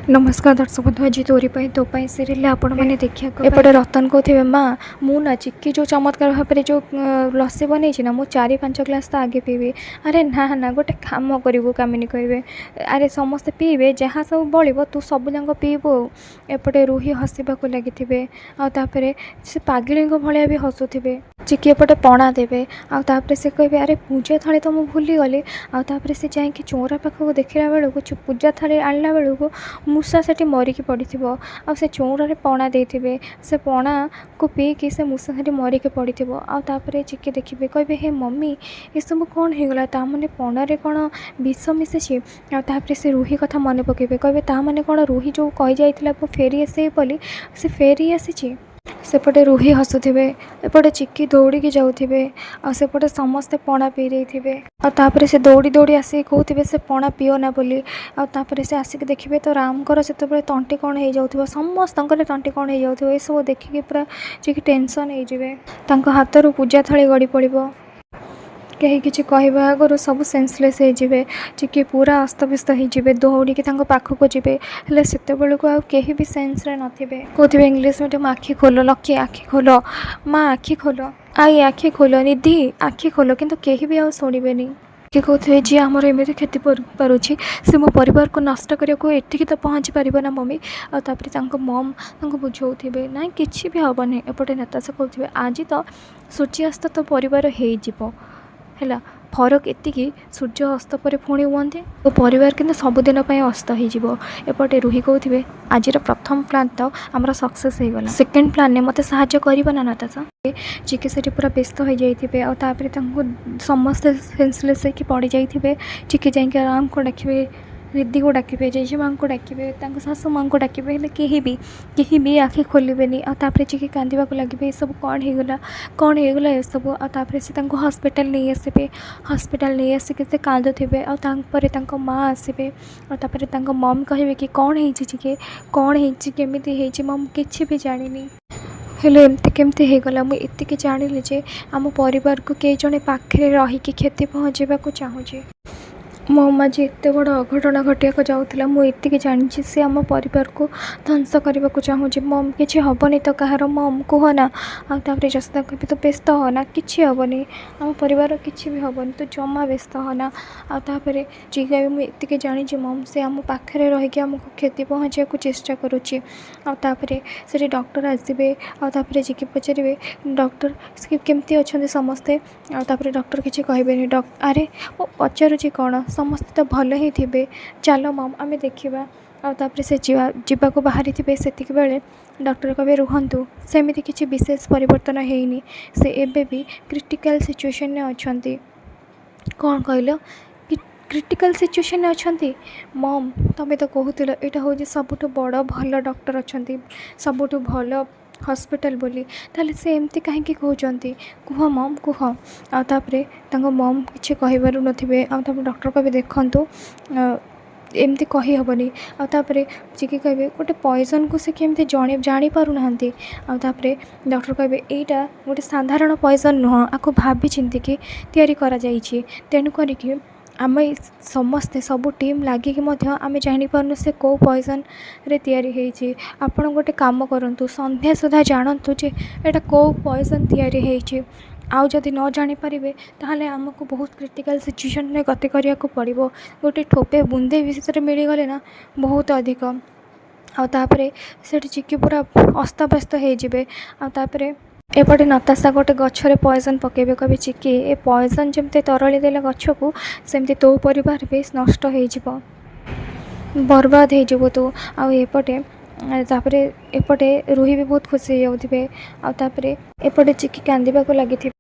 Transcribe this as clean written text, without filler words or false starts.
नमस्कार दर्शक बंधु आज तोरी तो सीरियल आपण मैंने देखा एपटे रतन कहते माँ मु ना चिक्की जो चमत्कार भाव में जो लस्सी बनई ना मु 4-5 ग्लास तो आगे पीबी। अरे ना ना गोटे काम करूँ कामिनी कहे अरे समस्ते पीबे जहाँ सब बड़ो तू सब जाक पीबू। एपटे रूही हसवा लगी आपर से पागिली भाया भी हसुवे चिक्की एपटे पणा देवे आपर से कहे अरे पूजा थाली तो मुझे भूली गली आपर से जाकि चौरा पाखक देखला बेलू पूजा थाली आणला बेलू मूषा से मरिकी पड़ी से चौरारे पणा देते से पणा को पीकि से मूषा से मरिकी पड़ी आपर चिक्की देखिए कहे हे मम्मी ये सब कौन होगला ताने पणारे कौन विष मिसी तापर से रूही कथा मन पकेबे कहे ताने कौन रूही जो कही जाइए फेरी आसे बोली से फेरी आसी सेपटे रूही हसुवे एपटे चिक्की दौड़ी जाऊे आसेपटे समस्ते पणा पी रही आपर से दौड़ी दौड़ी आसिक कहते से पणा पिओ ना बोली आपर से आसिक देखिए तो रामकर से तंटी कौन हो जाऊ समस्त तंटी कौन हो जाऊ ये सब देखिए पूरा चिक्की टेंशन हो हाथ रू पूजा थाली गड़ी पड़ो कहीं किसी कहवा आगु सब सेन्सलेस हो चिक्की पूरा अस्तव्यस्त हो दौड़ी पाखक जी हेल्ले से कहीं भी सेन्स नथिबे कहते इंग्लीश मीडियम आखि खोल लकी आखि खोल माँ आखि खोल आई आखि खोल निधि आखि खोल किंतु कहीं भी शुणवे कि कहते जी आमर एमती क्षति पारुछि से मो परिवार को नष्ट करने को एटिकी तो पहुँची पार ना मम्मी आपर मम बुझाऊे ना कि भी हेनी एपटे नेताशा कहते आज तो सूर्यास्त तो परिवार हो है फरक एतिकी सूर्य अस्त पर पुणी हुए तो परिवार कि सबुदिन अस्त होपटे रूही कहते आज प्रथम प्लान तो आमर सक्सेस हो गला सेकेंड प्लान ने मत साहाय्य कर ना नाताशा चिक्की से पूरा व्यस्त हो जाइए आपर समस्ते सेन्सलेस होकर पड़ जाइए चिक्की जाकि आराम को डाकिए रिद्धि को डाकिए जेजेमा को डाकिए शाशु माँ को डाकिए हेल्ले कहीं भी आखि खोलेनि आपर चिक्की कांदा लगे ये सब कौन होगला ये सब आपर से हस्पिटाल नहीं आसबे हस्पिटाल नहीं आसिक से कांदुवे आपर माँ आसबे आपर मम कहे कि कौन है कौन होमी मम कि भी जानी हेले एमती केमती होगला मुझे जानी जे आम परिवार को कई जड़े पाखे रहीकि क्षति पहुँचवाक चाहूँगी मम आज एत बड़ अघटना घटिया जाऊला मुझे जानी सी आम परिवार को ध्वंस करने को चाहूँगी मम कि हेनी तो कहार मम कहना आपर जसदा कह तो व्यस्त होना कि हेनी आम परिवार किसी भी हेनी तो जमा व्यस्त होना आपर चिका मुझे जानी मम से आम पाखे रहीकि आमको क्षति पहुँचा को चेष्टा करुच्ची आपर से डॉक्टर आसबे आपर चिकी पचारे डॉक्टर केमती अच्छा समस्ते आपर डॉक्टर किसी कहे अरे वो पचारुची कौन समस्ते तो भल ही थे चलो मम आम देखा आपर से जावाक बाहरी थे से बेले डॉक्टर कहे रुहतु सेमती किसी विशेष परिवर्तन होनी से एबे भी क्रिटिकल सिचुएशन अच्छा कौन कहल क्रिटिकल सिचुएशन अच्छा मम तुम्हें तो कहूल यहाँ हूँ सबुठ बड़ भल डॉक्टर अच्छा सबुठ भल हॉस्पिटल बोली ताले से एमती कहीं कहते कह मम कह आपर मम किसी कहींपार नथिबे डॉक्टर कहे देखु एमती कही हेनी आपर चिकी कहे गोटे पॉइजन को से केमती जापार ना आपर डॉक्टर कहे यहाँ गोटे साधारण पॉइजन नुह आपको भाभी चिंतिकी तैयारी करा जाइछि तेणु करिकी आम समस्ते सबू टीम लगिकी आम जापारू से कौ पॉइजन रे तैयारी होइछि आपण गोटे काम करूँ संध्या सुधा जानतु जे एटा कौ पॉइजन तैयारी होइछि आउ जदि न जानीपारे ताहले आमको बहुत क्रिटिकल सिचुएशन में गति करिया को पड़िबो गोटे ठोपे बुंदे भी मिलगले ना बहुत अधिक आपर से चिक्की पूरा अस्तव्यस्त होपर एपटे नताशा गोटे गछरे पॉइजन पकेबे कभी चिक्की ए पॉइजन जमते तरली देला गछ को सेमती तो परिवार बेस नष्ट हो बर्बाद हो तो आएपटे तापर एपटे रूही भी बहुत खुशी हो जाऊे आपर एपटे चिक्की कांदा लगी